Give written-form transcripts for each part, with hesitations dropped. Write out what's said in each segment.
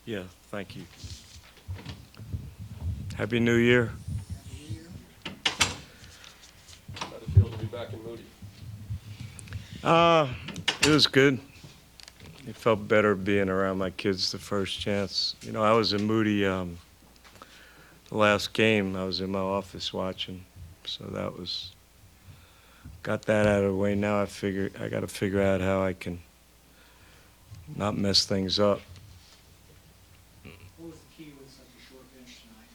Yeah, thank you. Happy New Year. How'd it feel to be back in Moody? Uh, it was good. It felt better being around my kids the first chance. You know, I was in Moody the last game. I was in my office watching, so that was got that out of the way. Now I got to figure out how I can not mess things up. What was the key with such a short bench tonight?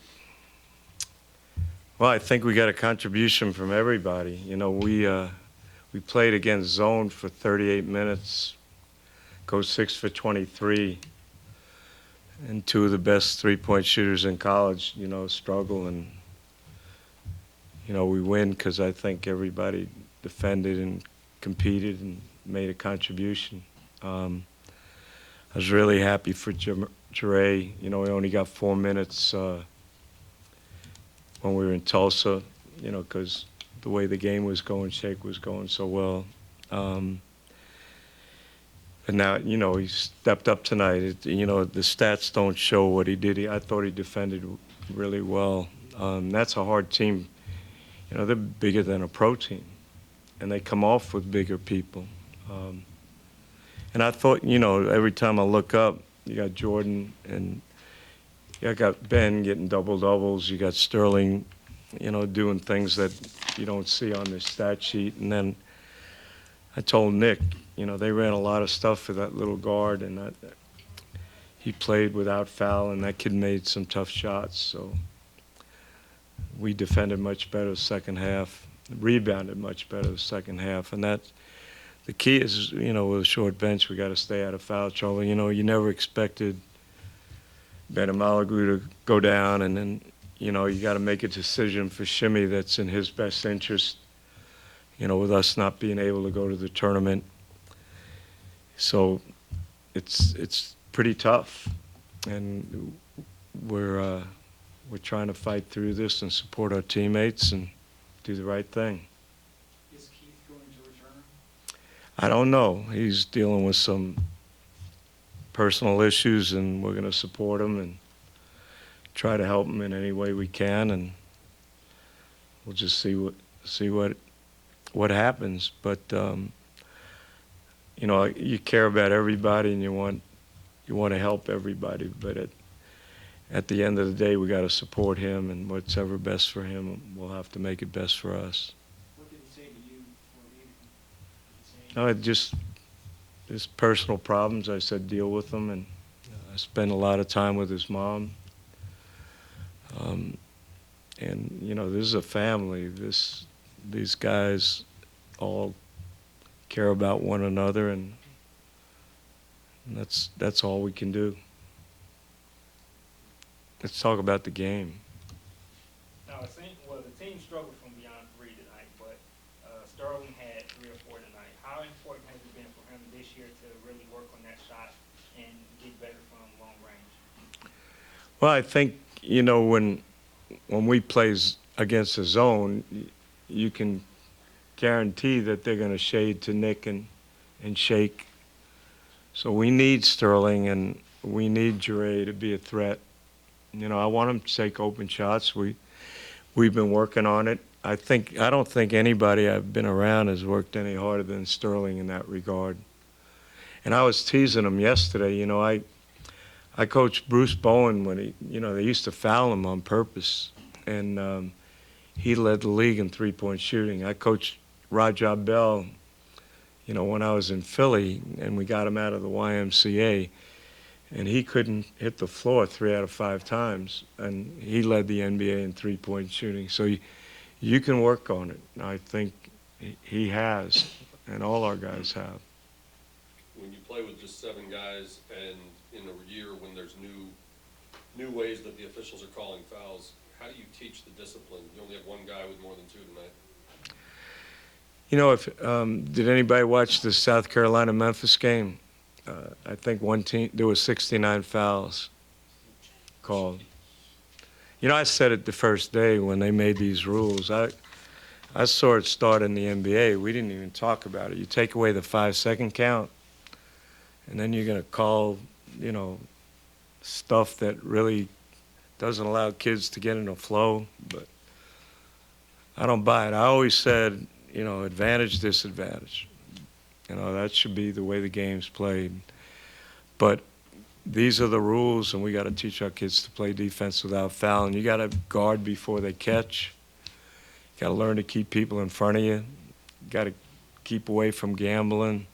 Well, I think we got a contribution from everybody. You know, we played against zone for 38 minutes, go 6 for 23, and two of the best three-point shooters in college, you know, struggle. And, you know, we win because I think everybody defended and competed and made a contribution. I was really happy for Jure. You know, he only got 4 minutes when we were in Tulsa, you know, because the way the game was going, Shake was going so well. But now, you know, he stepped up tonight. You know, the stats don't show what he did. I thought he defended really well. That's a hard team. You know, they're bigger than a pro team, and they come off with bigger people. And I thought, you know, every time I look up, you got Jordan and you got Ben getting double-doubles. You got Sterling, you know, doing things that you don't see on the stat sheet. And then I told Nick, you know, they ran a lot of stuff for that little guard, and he played without foul, and that kid made some tough shots. So we defended much better the second half, rebounded much better the second half. And that the key is, you know, with a short bench, we got to stay out of foul trouble. You know, you never expected Ben Malaglu to go down, and then, you know, you got to make a decision for Shimmy that's in his best interest, you know, with us not being able to go to the tournament. So it's pretty tough, and we're trying to fight through this and support our teammates and do the right thing. Is Keith going to return? I don't know. He's dealing with some personal issues, and we're going to support him and try to help him in any way we can, and we'll just see what happens. But you know, you care about everybody, and you want to help everybody. But at the end of the day, we got to support him, and what's ever best for him, we'll have to make it best for us. What did he say to you before leaving? Did he say No, it just personal problems. I said deal with them, and I spent a lot of time with his mom. And you know, this is a family. These guys all care about one another, and that's all we can do. Let's talk about the game. Now, the team struggled from beyond three tonight, but Sterling had 3 or 4 tonight. How important has it been for him this year to really work on that shot and get better from long range? Well, I think, you know, when we play against a zone, you can guarantee that they're going to shade to Nick and Shake. So we need Sterling, and we need Jure to be a threat. You know, I want him to take open shots. We've been working on it. I don't think anybody I've been around has worked any harder than Sterling in that regard. And I was teasing him yesterday. You know, I coached Bruce Bowen when they used to foul him on purpose, and he led the league in three-point shooting. I coached Rajah Bell, you know, when I was in Philly, and we got him out of the YMCA, and he couldn't hit the floor 3 out of 5 times, and he led the NBA in three-point shooting. So you can work on it. I think he has, and all our guys have. When you play with just 7 guys, and in a year when there's new ways that the officials are calling fouls, how do you teach the discipline? You only have 1 guy with more than 2 tonight. You know, did anybody watch the South Carolina-Memphis game? I think one team, there was 69 fouls called. You know, I said it the first day when they made these rules. I saw it start in the NBA. We didn't even talk about it. You take away the 5-second count, and then you're going to call, you know, stuff that really doesn't allow kids to get in a flow, but I don't buy it. I always said, advantage, disadvantage. That should be the way the game's played. But these are the rules, and we got to teach our kids to play defense without fouling. You got to guard before they catch. You got to learn to keep people in front of you. You got to keep away from gambling.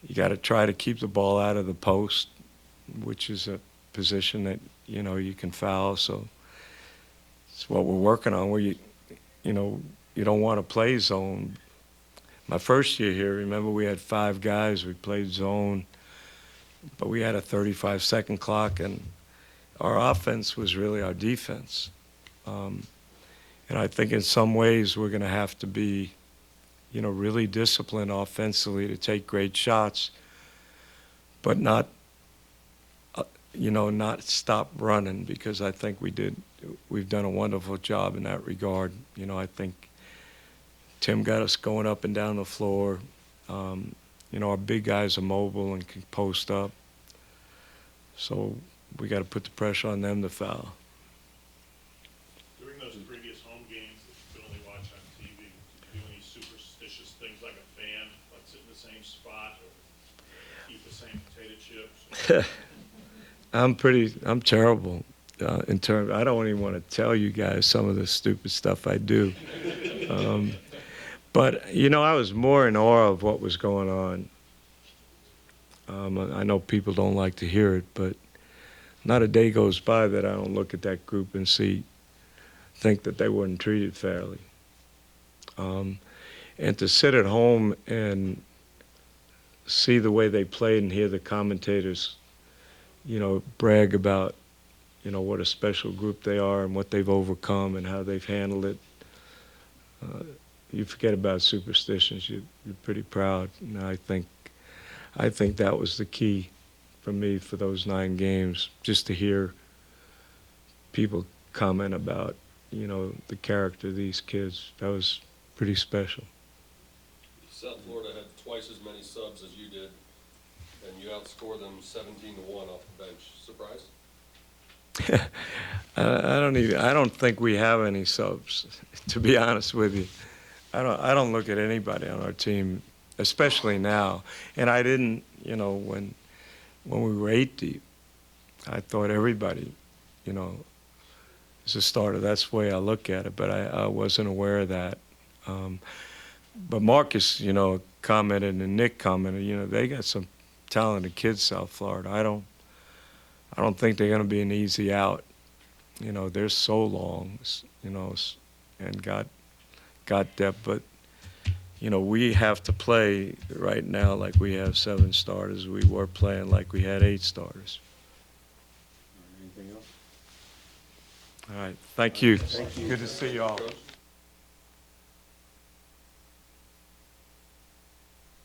You got to try to keep the ball out of the post, which is a position that, you can foul. So it's what we're working on, where you don't want to play zone. My first year here, remember, we had 5 guys. We played zone, but we had a 35-second clock, and our offense was really our defense. And I think in some ways we're going to have to be, really disciplined offensively to take great shots, but not stop running, because I think we've done a wonderful job in that regard. I think Tim got us going up and down the floor. Our big guys are mobile and can post up. So we got to put the pressure on them to foul. During those previous home games that you could only watch on TV, did you do any superstitious things like a fan, like sit in the same spot or eat the same potato chips? I'm terrible in terms. I don't even want to tell you guys some of the stupid stuff I do. But I was more in awe of what was going on. I know people don't like to hear it, but not a day goes by that I don't look at that group and think that they weren't treated fairly. And to sit at home and see the way they played and hear the commentators, brag about, what a special group they are and what they've overcome and how they've handled it. You forget about superstitions. You're pretty proud. And I think that was the key for me for those 9 games, just to hear people comment about, the character of these kids. That was pretty special. South Florida had twice as many subs as you did, and you outscored them 17-1 off the bench. Surprised? I don't think we have any subs, to be honest with you. I don't look at anybody on our team, especially now. And I didn't, when we were 8 deep, I thought everybody, is a starter. That's the way I look at it, but I wasn't aware of that. But Marcus, commented, and Nick commented, they got some talented kids, South Florida. I don't think they're going to be an easy out. They're so long, and got depth. But, we have to play right now like we have 7 starters. We were playing like we had 8 starters. Anything else? All right. Thank you. Thank you. Good to see you all. Coach?